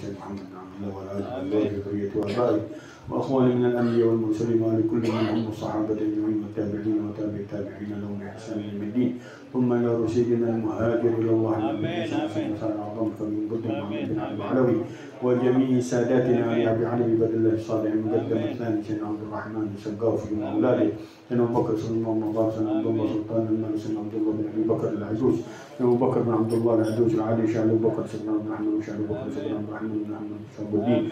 سيدنا محمد بن عبد الله وعلى آله وأزواجه وذريته وآبائه وأخوانه من الأنبياء والمرسلين ولكل منهم الصحابة أجمعين والتابعين وتابع التابعين لهم بإحسان إلى الدين ثم إلى رشيدنا المهاجر إلى الله النبي صلى الله عليه وسلم أعظم فمن قدر محمد بن عبد العلوي وجميع ساداتنا أبي علي بدر الله الصالح المقدم الثاني سيدنا عبد الرحمن السقافي وأولاده سيدنا أبو بكر سيدنا محمد سيدنا عبد الله سلطان الملك سيدنا عبد الله بن أبي بكر العجوز سيدنا أبو بكر بن عبد الله العجوز العالي شعب أبو بكر سيدنا عبد الرحمن وشعب أبو بكر سيدنا عبد الرحمن بن أحمد شعب الدين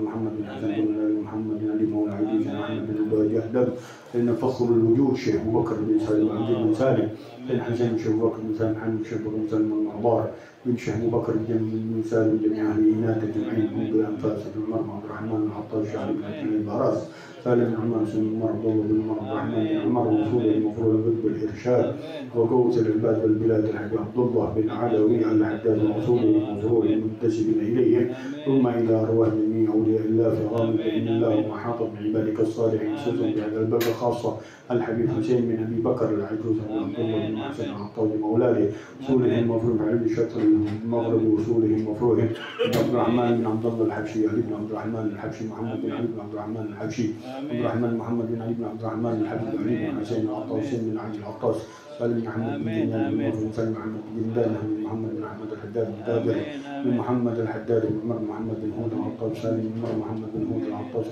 محمد بن حسن بن محمد بن علي مولى عيدي سيدنا محمد بن عباد يهدب سيدنا فخر الوجود الشيخ أبو بكر بن سالم بن سالم سيدنا حسين بن أبو بكر بن سالم محمد بن أبو بكر بن سالم المعبار بن شيخ أبو بكر بن سالم جميع أهلينات الجمعين من بأنفاس بن عمر عبد الرحمن العطار شعب بن عتيق البراس سالم بن عمر سيدنا عمر عبد الله بن عمر عبد الرحمن بن عمر وصول المفروض الغد بالإرشاد وقوس العباد والبلاد الحبيب عبد الله بن علوي على الحداد وصول المفروض المنتسبين إليه ثم إلى أرواح جميع أولياء الله في غامض بإذن الله وحاط بعبادك الصالحين خصوصا بهذا البلد خاصة الحبيب حسين بن أبي بكر العجوز عبد الله بن محسن العطار مولاده وصوله المفروض علم شطر المغرب وصوله المفروض عبد الرحمن بن عبد الله الحبشي علي بن عبد الرحمن الحبشي محمد بن علي بن عبد الرحمن الحبشي عبد الرحمن محمد بن علي بن عبد الرحمن الحبشي علي بن حسين العطار حسين بن علي العطاس سالم بن محمد بن جنان بن مفروض سالم محمد بن جندان بن محمد بن أحمد الحداد بن تابر بن محمد الحداد بن عمر محمد بن هود العطار سالم بن عمر محمد بن هود العطار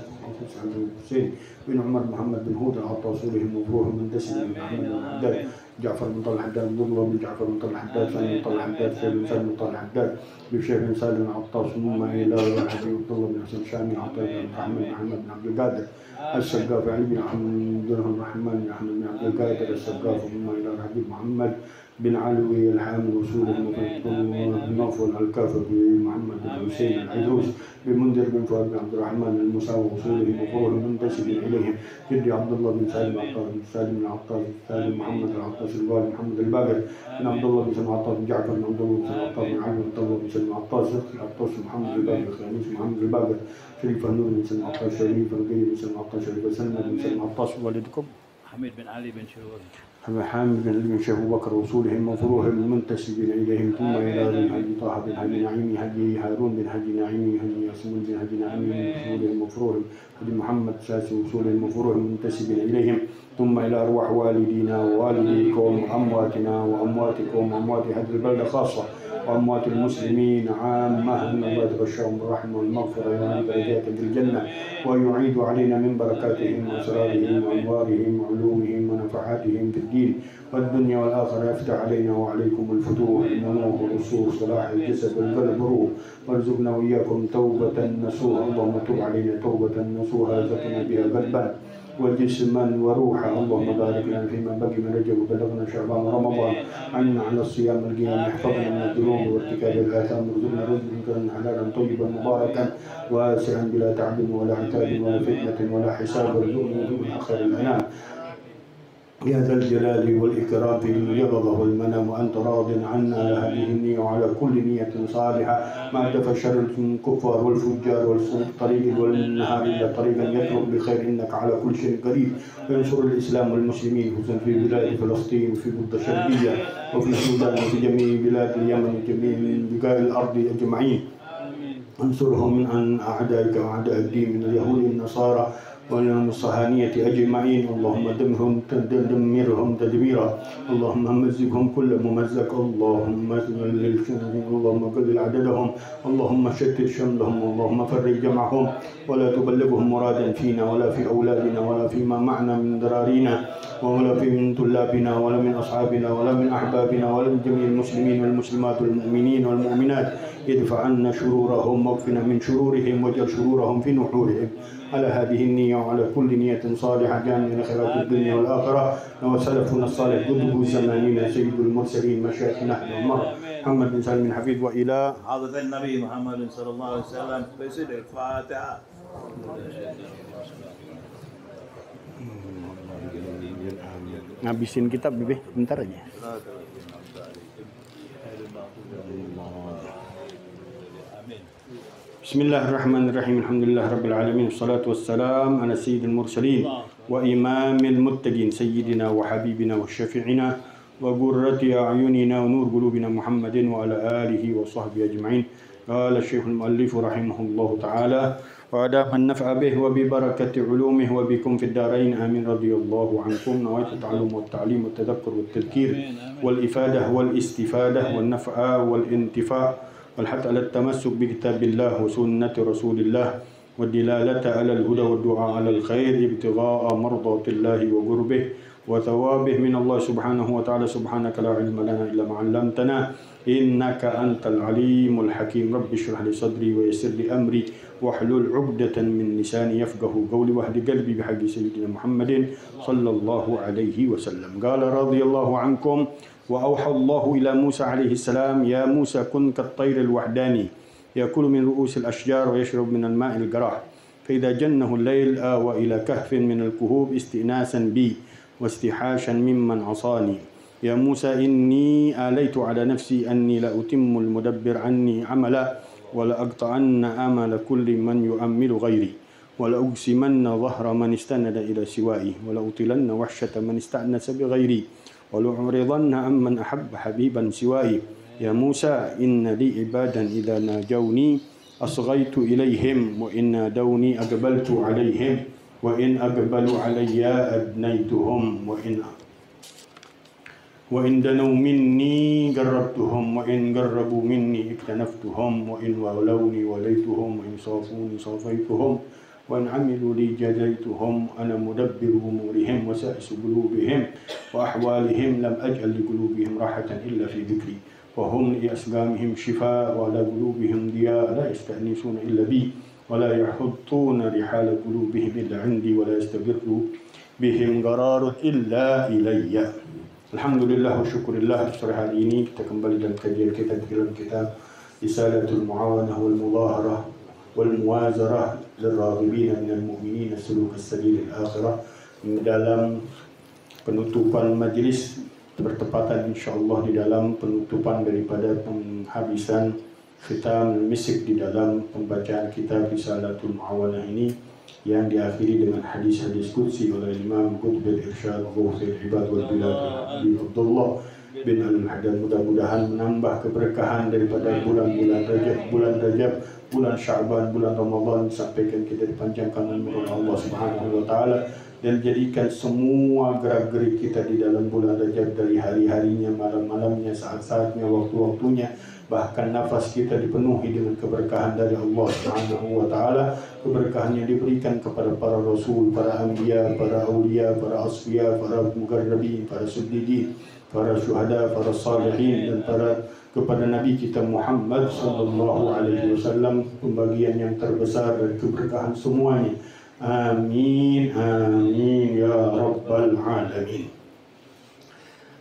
عبد الحسين بن عمر محمد بن هود العطار صوله المفروض المندسي بن محمد بن الحداد جعفر بن طلحة الحداد عبد الله بن جعفر بن طلحة الحداد سالم بن طلحة الحداد سالم بن سالم بن طلحة الحداد بشيخ بن سالم العطار ثم إلى حبيب عبد الله بن حسين شامي عطار بن محمد محمد بن عبد القادر السقاف علي بن عبد الرحمن بن أحمد بن عبد القادر السقاف ثم إلى حبيب محمد بن علوي الحامل وصول النوفل الكافر بمحمد بن حسين العجوز بمنذر بن فؤاد بن عبد الرحمن المساوي وصوله المفروض المنتسب إليهم جدي عبد الله بن سالم العطار بن سالم العطار سالم محمد العطار الوالد محمد الباقر بن عبد الله بن سلم العطار بن جعفر بن عبد الله بن سلم العطار بن علي بن عبد الله بن سلم العطار العطار محمد الباقر الخامس محمد الباقر شريف النور بن سلم العطار شريف القيم بن سلم العطار شريف سلمى بن سلم العطار والدكم حميد بن علي بن شهور حامد بن علي بن شيخ أبو بكر وصوله المفروض المنتسبين إليهم ثم إلى بن هدي طه بن هدي نعيمي هدي هارون بن هدي نعيمي هدي ياسمين بن هدي نعيمي وصوله المفروض هدي محمد ساسي وصوله المفروض المنتسبين إليهم ثم إلى أرواح والدينا ووالديكم وأمواتنا وأمواتكم وأموات هذه البلدة خاصة وأموات المسلمين عامة أن الله يتغشاهم بالرحمة والمغفرة ويعلي درجاتهم في الجنة ويعيد علينا من بركاتهم وأسرارهم وأنوارهم وعلومهم ونفعاتهم في الدين والدنيا والآخرة يفتح علينا وعليكم الفتوح النمو والرسوخ صلاح الجسد والقلب والروح وارزقنا وإياكم توبة نصوحا اللهم تب علينا توبة نصوحا زكنا بها قلبا وجسما وروحا اللهم بارك لنا فيما بقي من رجب وبلغنا شعبان رمضان عنا على الصيام القيام احفظنا من الذنوب وارتكاب الآثام وارزقنا رزقا حلالا طيبا مباركا واسعا بلا تعب ولا عتاب ولا فتنة ولا حساب وارزقنا دون آخر الأنام يا ذا الجلال والإكرام في اليقظة والمنام وأنت راض عنا على هذه النية وعلى كل نية صالحة ما تفشر الكفار والفجار والطريق والنهار إلا طريقا يطلب بخير إنك على كل شيء قريب وينصر الإسلام والمسلمين خصوصا في بلاد فلسطين وفي بلدة الشرقية وفي السودان وفي جميع بلاد اليمن وجميع بقاع الأرض أجمعين انصرهم من أعدائك وأعداء الدين من اليهود والنصارى والصهاينة أجمعين اللهم دمرهم تدميرا اللهم مزقهم كل ممزق اللهم قلل عددهم اللهم شتت شملهم اللهم فرج جمعهم ولا تبلغهم مرادا فينا ولا في أولادنا ولا فيما معنا من ضرارينا ولا في من طلابنا ولا من أصحابنا ولا من أحبابنا ولا من جميع المسلمين والمسلمات والمؤمنين والمؤمنات ادفع عنا شرورهم واكفنا من شرورهم واجعل شرورهم في نحورهم على هذه النية وعلى كل نية صالحة جامعة خيرات الدنيا والآخرة وسلفنا الصالح قطب زماننا سيد المرسلين مشايخنا عمر محمد بن سالم بن حفيظ وإلى حضرة النبي محمد صلى الله عليه وسلم بسد الفاتحة. Ngabisin kitab Bibi, bentar aja. Bismillahirrahmanirrahim. Alhamdulillah rabbil alamin. Wassalatu wassalam ala sayyidil mursalin wa imamil muttaqin sayyidina wa habibina wa syafi'ina wa qurrati a'yunina wa nur qulubina Muhammadin wa ala alihi wa sahbihi ajma'in. قال الشيخ المؤلف رحمه الله تعالى وأدام النفع به وببركة علومه وبكم في الدارين آمين رضي الله عنكم نويت التعلم والتعليم والتذكر والتذكير والإفادة والاستفادة والنفع والانتفاع والحث على التمسك بكتاب الله وسنة رسول الله والدلالة على الهدى والدعاء على الخير ابتغاء مرضات الله وقربه وثوابه من الله سبحانه وتعالى سبحانك لا علم لنا إلا ما علمتنا إنك أنت العليم الحكيم رب اشرح لي صدري ويسر لي أمري واحلل عقدة من لساني يفقه قولي واهد قلبي بحق سيدنا محمد صلى الله عليه وسلم قال رضي الله عنكم وأوحى الله إلى موسى عليه السلام يا موسى كن كالطير الوحداني يأكل من رؤوس الأشجار ويشرب من الماء القراح فإذا جنه الليل آوى إلى كهف من الكهوف استئناسا بي واستحاشا ممن عصاني يا موسى إني آليت على نفسي أني لا أتم المدبر عني عملا ولا أقطعن أمل كل من يؤمل غيري ولا أقسمن ظهر من استند إلى سوائي ولا أطلن وحشة من استأنس بغيري ولا أعرضن عمن أحب حبيبا سوائي يا موسى إن لي عبادا إذا ناجوني أصغيت إليهم وإن نادوني أقبلت عليهم وإن أقبلوا علي أدنيتهم وإن دنوا مني قربتهم وإن قربوا مني اكتنفتهم وإن والوني وليتهم وإن صافوني صافيتهم وإن عملوا لي جزيتهم أنا مدبر أمورهم وسائس قلوبهم وأحوالهم لم أجعل لقلوبهم راحة إلا في ذكري وهم لأسقامهم شفاء وعلى قلوبهم ضياء لا يستأنسون إلا بي ولا يحطون رحال قلوبهم إلا عندي ولا يستقر بهم قرار إلا إلي. Alhamdulillah wa syukurillah. Sore hari ini kita kembali dalam kajian kita dalam kitab Risalatul Muawanah wal Mudaharah wal Muwazarah liraghibin minal mu'minin suluk as-sabil al-akhirah. Dalam penutupan majlis bertepatan insyaallah di dalam penutupan daripada penghabisan khitam misik di dalam pembacaan kitab Risalatul Muawanah ini yang diakhiri dengan hadis-hadis qudsi oleh Imam Qutb al-Irsyad Ghawthul Ibad wal Bilad Abdullah bin Al-Haddad. Mudah-mudahan menambah keberkahan daripada bulan-bulan Rajab, bulan Sya'ban, bulan Ramadan, sampaikan kita dipanjangkan umur Allah Subhanahu wa taala dan jadikan semua gerak-gerik kita di dalam bulan Rajab dari hari-harinya, malam-malamnya, saat-saatnya, waktu-waktunya, bahkan nafas kita dipenuhi dengan keberkahan dari Allah Subhanahu wa taala, keberkahan yang diberikan kepada para rasul, para anbiya, para auliya, para asfiya, para muqarrabin, para siddiqin, para syuhada, para salihin dan para kepada Nabi kita Muhammad sallallahu alaihi wasallam, pembagian yang terbesar dari keberkahan semuanya. Amin amin ya rabbal alamin.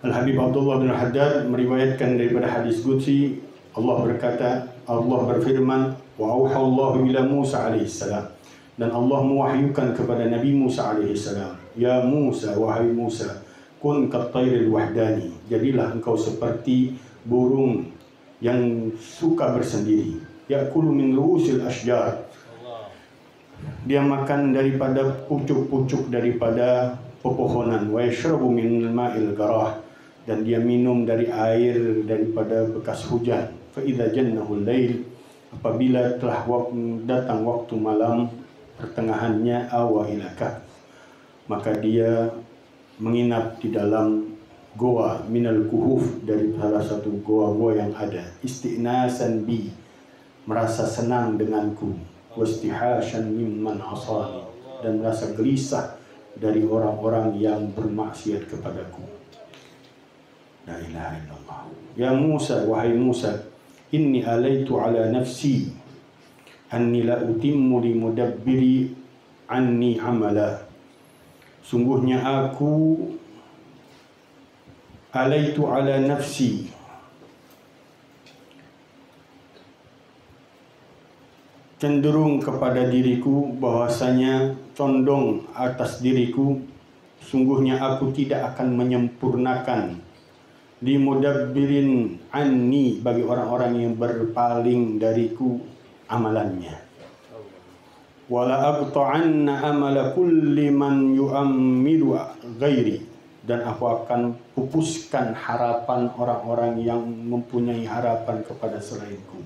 Al-Habib Abdullah bin Haddad meriwayatkan daripada hadis qudsi, Allah berkata, Allah berfirman, wa auhallahu ila Musa alaihi salam, dan Allah mewahyukan kepada Nabi Musa alaihi salam, ya Musa, wahai Musa, kun kattairil wahdani, jadilah engkau seperti burung yang suka bersendiri, ya'kulu min ru'usil ashjar, dia makan daripada pucuk-pucuk daripada pepohonan, wa yashrabu min ma'il garah, dan dia minum dari air daripada bekas hujan. Fa idza jannahu al-lail, apabila telah datang waktu malam pertengahannya, awa ila kahf, maka dia menginap di dalam goa minal kuhuf, dari salah satu goa-goa yang ada, istinasan bi, merasa senang denganku, wastihasyan mimman asani, dan merasa gelisah dari orang-orang yang bermaksiat kepadaku. La ilaha illallah. Ya Musa, wahai Musa, inni alaitu ala nafsi anni la utimmu li mudabbiri anni amala, sungguhnya aku alaitu ala nafsi, cenderung kepada diriku, bahwasanya condong atas diriku, sungguhnya aku tidak akan menyempurnakan limudabbirin anni, bagi orang-orang yang berpaling dariku amalannya, wala aqta'anna amala kulli man yu'ammilu ghairi, dan aku akan pupuskan harapan orang-orang yang mempunyai harapan kepada selainku.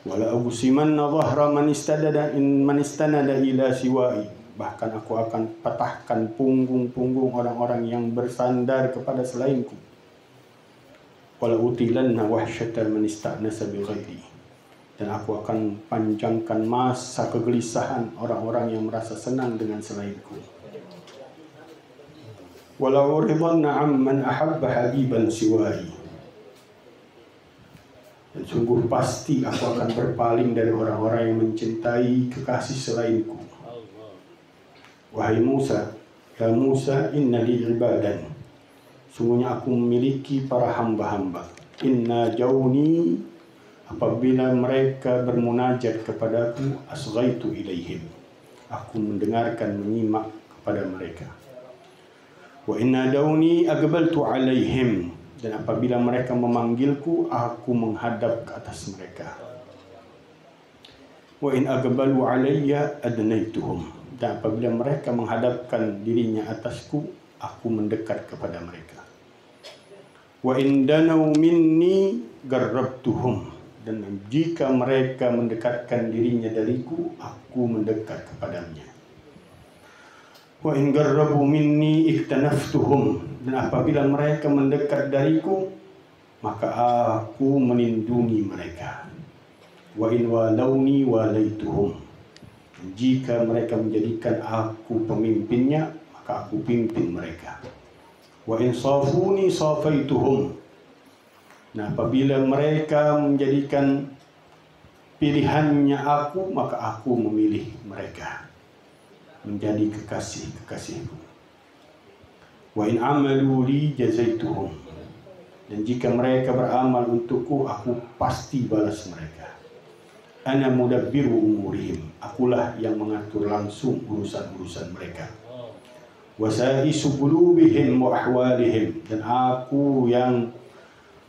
Wala usimanna dhahra man istanada ila siwai. Bahkan aku akan patahkan punggung-punggung orang-orang yang bersandar kepada selainku. Wala utilanna wahsyata man istanasa bi ghairi. Dan aku akan panjangkan masa kegelisahan orang-orang yang merasa senang dengan selainku. Wala uridanna amman ahabba habiban siwai. Dan sungguh pasti aku akan berpaling dari orang-orang yang mencintai kekasih selainku. Wahai Musa, ya Musa, inna li ibadan. Sungguhnya aku memiliki para hamba-hamba. Inna jauni, apabila mereka bermunajat kepadaku, asghaitu ilaihim. Aku mendengarkan, menyimak kepada mereka. Wa inna dauni aqbaltu alaihim. Dan apabila mereka memanggilku, aku menghadap ke atas mereka. Wa in aqbalu alayya adnaituhum. Dan apabila mereka menghadapkan dirinya atasku, aku mendekat kepada mereka. Wa in danau minni garrabtuhum. Dan jika mereka mendekatkan dirinya dariku, aku mendekat kepadanya. Wa in garrabu minni iktanaftuhum. Dan apabila mereka mendekat dariku, maka aku melindungi mereka. Wa in walauni walaituhum. Jika mereka menjadikan aku pemimpinnya, maka aku pimpin mereka. Wa in safuni safaituhum. Nah, apabila mereka menjadikan pilihannya aku, maka aku memilih mereka menjadi kekasih-kekasihku. Wa in amalu li jazaituhum. Dan jika mereka beramal untukku, aku pasti balas mereka. Ana mudabbiru umurihim. Akulah yang mengatur langsung urusan-urusan mereka. Wa sa'isu qulubihim wa ahwalihim. Dan aku yang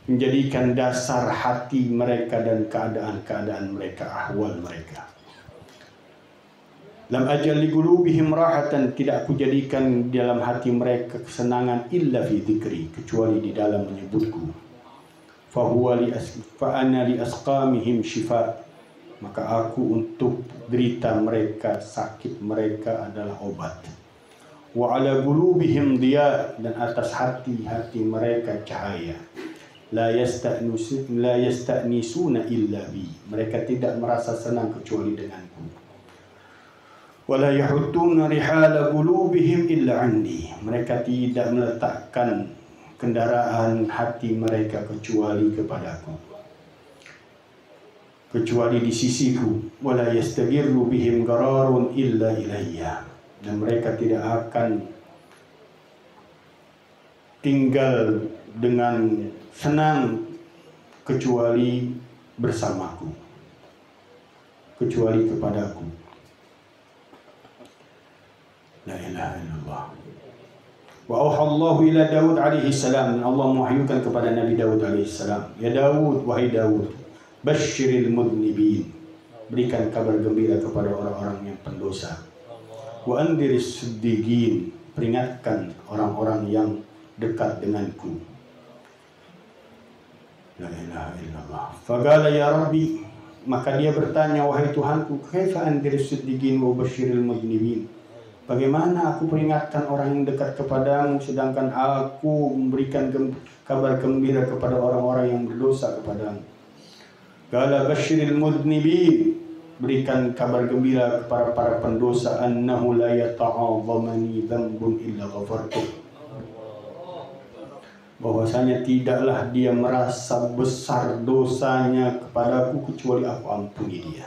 menjadikan dasar hati mereka dan keadaan-keadaan mereka, ahwal mereka. Lam ajal li qulubihim rahatan. Tidak aku jadikan di dalam hati mereka kesenangan illa fi dzikri, kecuali di dalam menyebutku. Fa ana li asqamihim shifa. Maka aku untuk derita mereka, sakit mereka adalah obat. Wa ala qulubihim diya. Dan atas hati-hati mereka cahaya. La yasta'nisuna illa bi. Mereka tidak merasa senang kecuali denganku. Wala yahuttuna rihala qulubihim illa andi. Mereka tidak meletakkan kendaraan hati mereka kecuali kepadaku, kecuali di sisiku. Wala yastagirru bihim qararun illa ilayya. Dan mereka tidak akan tinggal dengan senang kecuali bersamaku, kecuali kepadaku. La ilaha illallah. Wa auhallahu ila Daud alaihi salam. Allah mewahyukan kepada Nabi Daud alaihi salam. Ya Daud, wahai Daud, basyiril mudnibin. Berikan kabar gembira kepada orang-orang yang pendosa. Wa andiris siddiqin. Peringatkan orang-orang yang dekat denganku. La ilaha illallah. Faqala ya Rabbi. Maka dia bertanya, wahai Tuhanku, kaifa andiris siddiqin wa basyiril mudnibin. Bagaimana aku peringatkan orang yang dekat kepadamu, sedangkan aku memberikan kabar gembira kepada orang-orang yang berdosa kepadamu. Qala basyiril mudnibin. Berikan kabar gembira kepada para pendosa, annahu la yata'adhamani dhanbun illa ghafartuh. Bahwasanya tidaklah dia merasa besar dosanya kepadaku kecuali aku ampuni dia.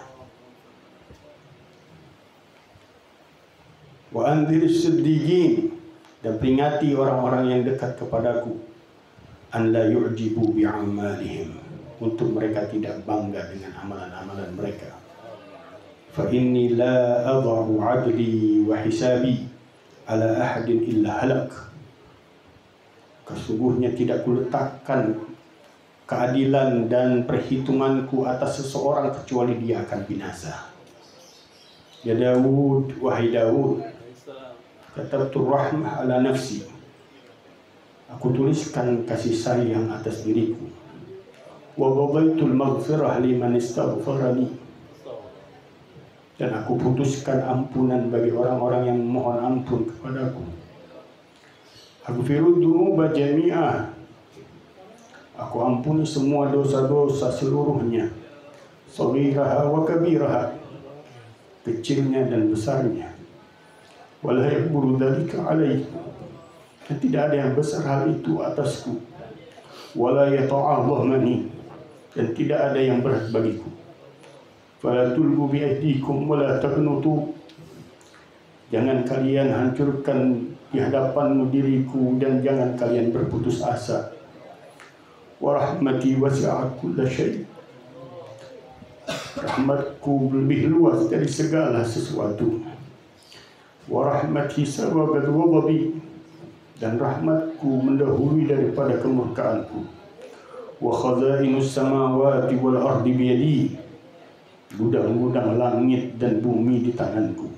Wa anziris siddiqin. Dan peringati orang-orang yang dekat kepadaku, an la yu'jibu bi'amalihim. Untuk mereka tidak bangga dengan amalan-amalan mereka. Fa inni la adha'u 'adli wa hisabi ala ahadin illa halak. Sesungguhnya tidak kuletakkan keadilan dan perhitunganku atas seseorang kecuali dia akan binasa. Ya Daud, wahai Daud, katabtu rahmah ala nafsi. Aku tuliskan kasih sayang atas diriku. wa qadaitul maghfirah liman istaghfarani, dan aku putuskan ampunan bagi orang-orang yang mohon ampun kepadaku. Aghfirud dunuba jami'ah, aku ampuni semua dosa-dosa seluruhnya, saghiraha wa kabiraha, kecilnya dan besarnya. Wala yakburu dzalika alaihi, dan tidak ada yang besar hal itu atasku. Wala yata'adhamani, dan tidak ada yang berat bagiku. Fala tulqu bi aydikum wala taqnutu, jangan kalian hancurkan di hadapanmu diriku, dan jangan kalian berputus asa. Wa rahmati wasi'at kulla syai', rahmatku lebih luas dari segala sesuatu. Wa rahmati sababat ghadabi, dan rahmatku mendahului daripada kemurkaanku. Wa khazainus samawati wal ardi biyadi, gudang-gudang langit dan bumi di tanganku.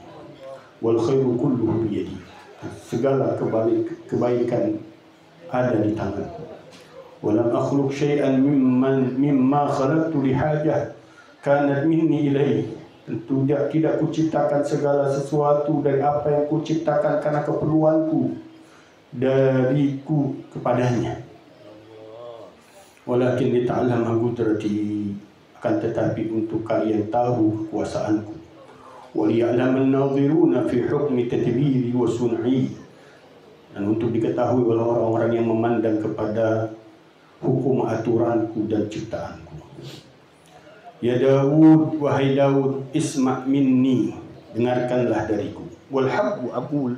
Wal khairu kulluhu biyadi, segala kebaikan ada di tanganku. Walam akhluq syai'an mimma khalaqtu li hajah kanat minni ilaihi, tentu tidak kuciptakan segala sesuatu dari apa yang kuciptakan karena keperluanku dariku kepadanya. Walakin lita'allama qudrati, akan tetapi untuk kalian tahu kekuasaanku. Wa liya'laman nadhiruna fi hukmi tadbiri wa sun'i, dan untuk diketahui oleh orang-orang yang memandang kepada hukum aturanku dan ciptaanku. Ya Daud, wahai Daud, isma' minni, dengarkanlah dariku. Wal haqqu aqul,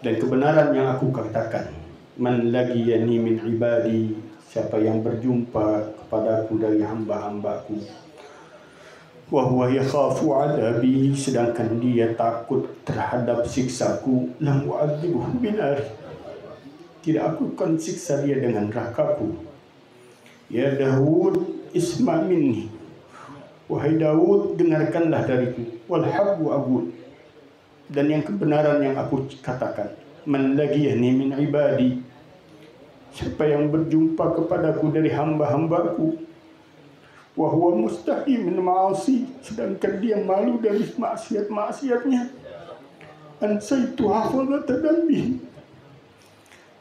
dan kebenaran yang aku katakan. Man lagiyani min ibadi, siapa yang berjumpa kepadaku dari hamba-hambaku. Wa huwa yakhafu adabi, sedangkan dia takut terhadap siksaku. Lam u'adzibuhu binar, tidak aku akan siksa dia dengan nerakaku. Ya Daud, isma' minni, wahai Daud, dengarkanlah dariku. Wal haqqu aqul, dan yang kebenaran yang aku katakan. Man lagiyani min ibadi, siapa yang berjumpa kepadaku dari hamba-hambaku. Wa huwa mustahi min ma'asi, sedangkan dia malu dari maksiat-maksiatnya. Ansaitu hafazata dambi,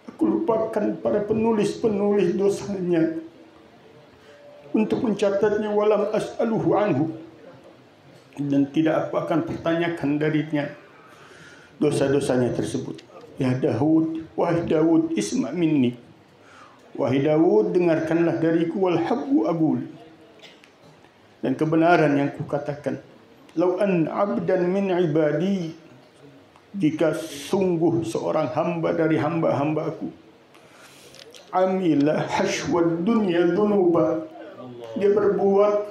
aku lupakan para penulis-penulis dosanya untuk mencatatnya. Walam as'aluhu anhu, dan tidak aku akan pertanyakan darinya dosa-dosanya tersebut. Ya Daud, wahai Daud, isma' minni, wahai Daud, dengarkanlah dariku. Wal haqqu aqul, dan kebenaran yang kukatakan. Lau an abdan min ibadi, jika sungguh seorang hamba dari hamba-hambaku, amila hashwad dunya dunuba, dia berbuat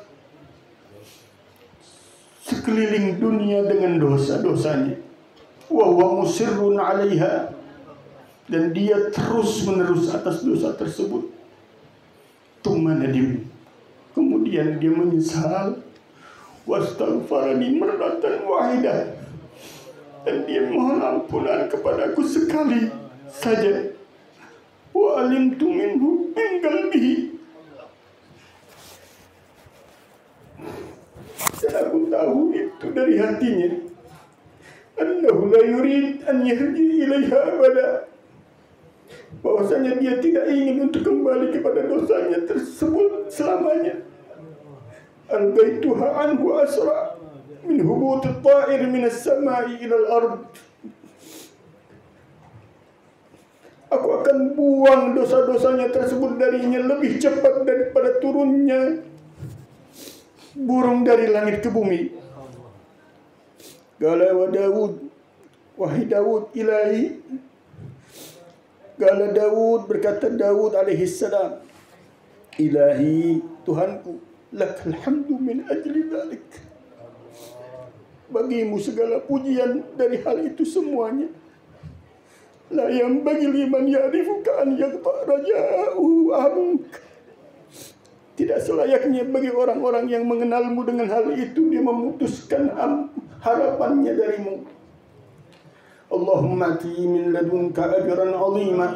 sekeliling dunia dengan dosa-dosanya. Wa huwa musirrun 'alaiha, dan dia terus-menerus atas dosa tersebut. Tsumma nadim, kemudian dia menyesal. Wastaghfarani marratan wahidah, dan dia mohon ampunan kepadaku sekali saja. Wa alimtu minhu min qalbihi, dan aku tahu itu dari hatinya. Annahu la yurid an yarji ilaiha abada, bahwasanya dia tidak ingin untuk kembali kepada dosanya tersebut selamanya. Albaituha anhu asra min hubut at-ta'ir min as-sama'i ila al-ard, aku akan buang dosa-dosanya tersebut darinya lebih cepat daripada turunnya burung dari langit ke bumi. Qala wa Daud, wahai Daud, ilahi, qala Daud, berkata Daud alaihi salam, ilahi, Tuhanku, lakal hamdu min ajli dzalik, bagimu segala pujian dari hal itu semuanya. La yanbaghi liman ya'rifuka an yaqta raja'uhu ank, tidak selayaknya bagi orang-orang yang mengenalmu dengan hal itu dia memutuskan harapannya darimu. Allahumma ati min ladunka ajran 'azima,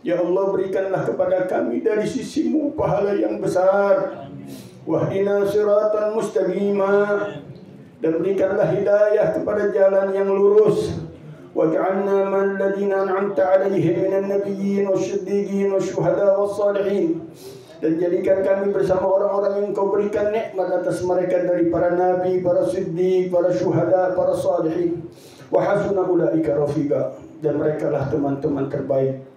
Ya Allah, berikanlah kepada kami dari sisi-Mu pahala yang besar. Wahdina siratan mustaqima, dan berikanlah hidayah kepada jalan yang lurus. Waj'alna man ladina an'amta 'alaihim minan nabiyyin wasyiddiqin wasyuhada wassalihin, dan jadikan kami bersama orang-orang yang Kau berikan nikmat atas mereka dari para nabi, para siddiq, para syuhada, para salihin. Wa hasuna ulaika rafiqa, dan merekalah teman-teman terbaik.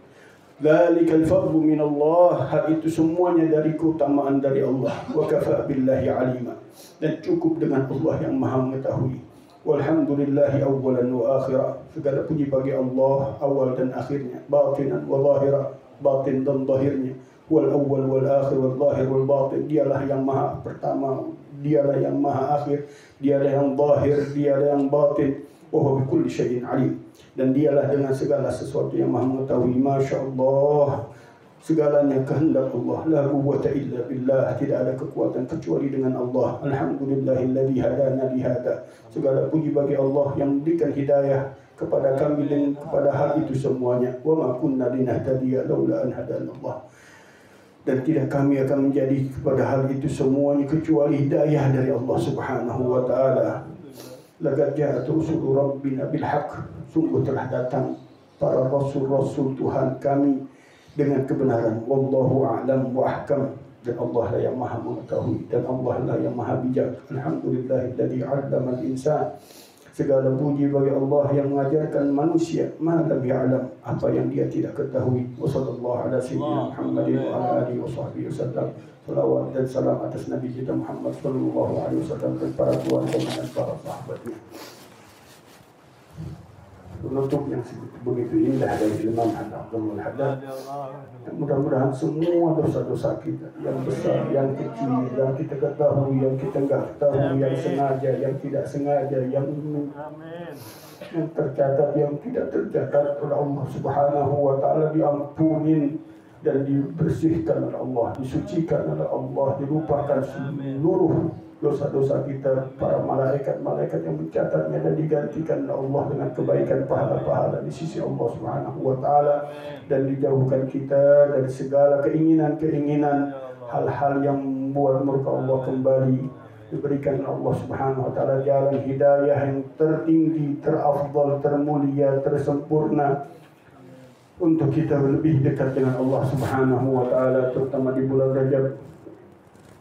Dzalikal fadlu minallah, hal itu semuanya dari keutamaan dari Allah. Wa kafa billahi alima, dan cukup dengan Allah yang Maha mengetahui. Walhamdulillahi awwalan wa akhirah, segala puji bagi Allah awal dan akhirnya, batinan wa zahira, batin dan zahirnya. Wal awwal wal akhir wal zahir wal batin, dialah yang maha pertama, dialah yang maha akhir, dialah yang zahir, dialah yang batin. Wa huwa bikulli syai'in alim, dan dialah dengan segala sesuatu yang maha mengetahui. Masya Allah, segalanya kehendak Allah. La quwwata illa billah, tidak ada kekuatan kecuali dengan Allah. Alhamdulillahilladzi hadana lihada, segala puji bagi Allah yang memberikan hidayah kepada kami dan kepada hal itu semuanya. Wa ma kunna linahtadiya laula an hadanallah, dan tidak kami akan menjadi kepada hal itu semuanya kecuali hidayah dari Allah Subhanahu wa taala. Laqad ja'at rusulu rabbina bil haqq, sungguh telah datang para rasul-rasul Tuhan kami dengan kebenaran. Wallahu a'lam wa ahkam, dan Allah lah yang maha mengetahui dan Allah lah yang maha bijak. Alhamdulillahilladzi 'allama al-insan, segala puji bagi Allah yang mengajarkan manusia ma lam ya'lam, apa yang dia tidak ketahui. Wa sallallahu ala sayyidina Muhammadin wa ala alihi wa sahbihi wasallam. Salawat dan salam atas Nabi kita Muhammad sallallahu alaihi wasallam dan para keluarga dan para sahabatnya. Penutup yang begitu indah dari Imam Abdul Haddad. Mudah-mudahan semua dosa-dosa kita yang besar, yang kecil, yang kita ketahui, yang kita enggak ketahui, yang sengaja, yang tidak sengaja, yang tercatat, yang tidak tercatat oleh Allah Subhanahu wa taala diampunin dan dibersihkan oleh Allah, disucikan oleh Allah, dilupakan seluruh dosa-dosa kita. Para malaikat-malaikat yang mencatatnya, dan digantikan oleh Allah dengan kebaikan pahala-pahala di sisi Allah Subhanahu wa taala, dan dijauhkan kita dari segala keinginan-keinginan hal-hal yang membuat murka Allah kembali. Diberikan Allah Subhanahu wa taala jalan hidayah yang tertinggi, terafdal, termulia, tersempurna, untuk kita lebih dekat dengan Allah Subhanahu wa taala, terutama di bulan Rajab,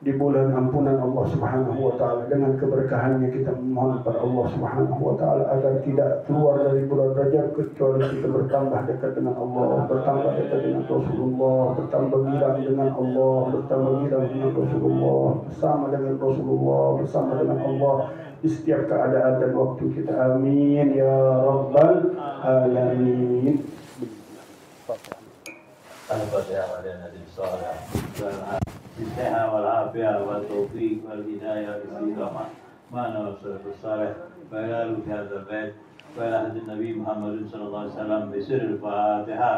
di bulan ampunan Allah Subhanahu wa taala. Dengan keberkahannya kita memohon kepada Allah Subhanahu wa taala agar tidak keluar dari bulan Rajab kecuali kita bertambah dekat dengan Allah, bertambah dekat dengan Rasulullah, bertambah girang dengan Allah, bertambah girang dengan Rasulullah, bersama dengan Rasulullah, bersama dengan Allah di setiap keadaan dan waktu kita. Amin ya rabbal alamin. الفاتحة علينا بالصالح بالصحة والعافية والتوفيق والهداية والاستقامة ما نوصل بالصالح وإلى في هذا البيت وإلى عهد النبي محمد صلى الله عليه وسلم بسر الفاتحة.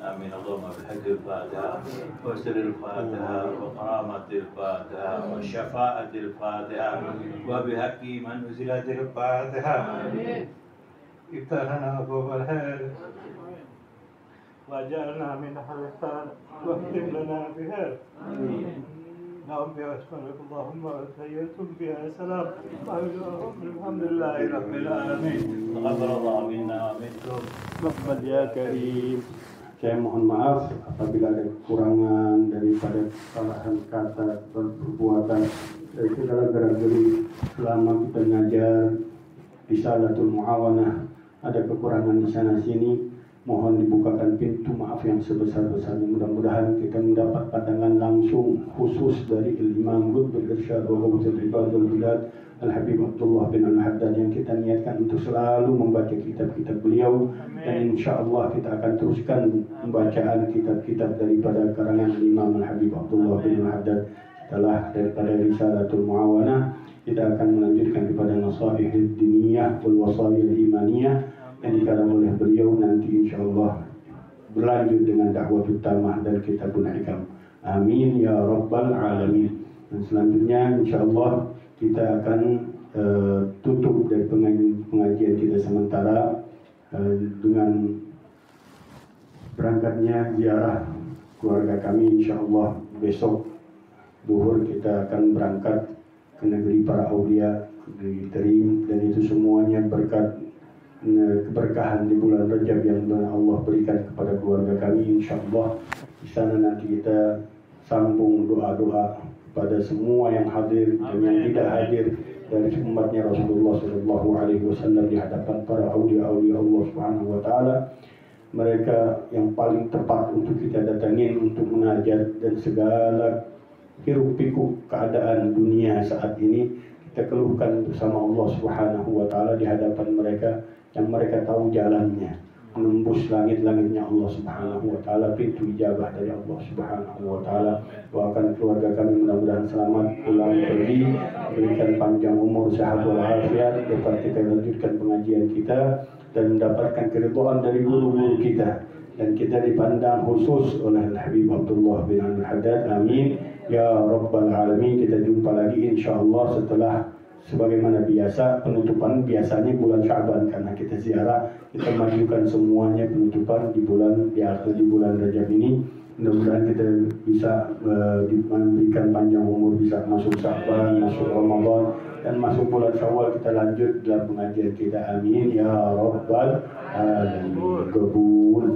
آمين. اللهم بحق الفاتحة وسر الفاتحة وكرامة الفاتحة وشفاعة الفاتحة وبحق من نزلت الفاتحة افتح لنا أبواب الخير وجعلنا من أهل الخير واختم لنا بخير. نعم بأسمائك اللهم وسيدتم بها سلام. الحمد لله رب العالمين. تقبل الله منا ومنكم. Rahmat ya Karim. Saya mohon maaf apabila ada kekurangan daripada kesalahan kata dan perbuatan dari segala gerak-gerik selama kita mengajar Risalatul Muawanah. Ada kekurangan di sana sini, mohon dibukakan pintu maaf yang sebesar-besarnya. Mudah-mudahan kita mendapat pandangan langsung khusus dari Imam Qutbul Irsyad wa Ghawthul Ibad wal Bilad Al-Habib Abdullah bin Al-Haddad, yang kita niatkan untuk selalu membaca kitab-kitab beliau. Dan insya Allah kita akan teruskan pembacaan kitab-kitab daripada karangan Imam Al-Habib Abdullah bin Al-Haddad. Setelah daripada Risalatul Muawanah, kita akan melanjutkan kepada Nasaihid Diniyah wal Wasail Imaniyah yang dikarang oleh beliau. Nanti insya Allah berlanjut dengan dakwah utamah dan kitabul hikam. Amin ya rabbal alamin. Dan selanjutnya insyaallah kita akan tutup dari pengajian kita sementara dengan berangkatnya ziarah keluarga kami. Insyaallah besok zuhur kita akan berangkat ke negeri para aulia, negeri Terim, dan itu semuanya berkat keberkahan di bulan Rajab yang Allah berikan kepada keluarga kami. Insyaallah di sana nanti kita sambung doa-doa pada semua yang hadir dan yang tidak hadir dari umatnya Rasulullah Shallallahu Alaihi Wasallam di hadapan para aulia-aulia Allah Subhanahu Wa Taala. Mereka yang paling tepat untuk kita datangin untuk munajat, dan segala hiruk pikuk keadaan dunia saat ini kita keluhkan bersama Allah Subhanahu Wa Taala di hadapan mereka yang mereka tahu jalannya menembus langit-langitnya Allah Subhanahu Wa Taala, pintu ijabah dari Allah Subhanahu Wa Taala. Doakan keluarga kami mudah-mudahan selamat pulang pergi, berikan panjang umur, sehat walafiat, dapat kita lanjutkan pengajian kita dan mendapatkan keridhaan dari guru-guru kita, dan kita dipandang khusus oleh Habib Abdullah bin Al-Haddad. Amin ya rabbal alamin. Kita jumpa lagi insyaallah setelah, sebagaimana biasa, penutupan biasanya bulan Sya'ban, karena kita ziarah, kita majukan semuanya penutupan di bulan Rajab ini. Mudah-mudahan kita bisa diberikan panjang umur, bisa masuk Sya'ban, masuk Ramadan, dan masuk bulan Syawal kita lanjut dalam pengajian kita. Amin ya rabbal alamin. Qabul.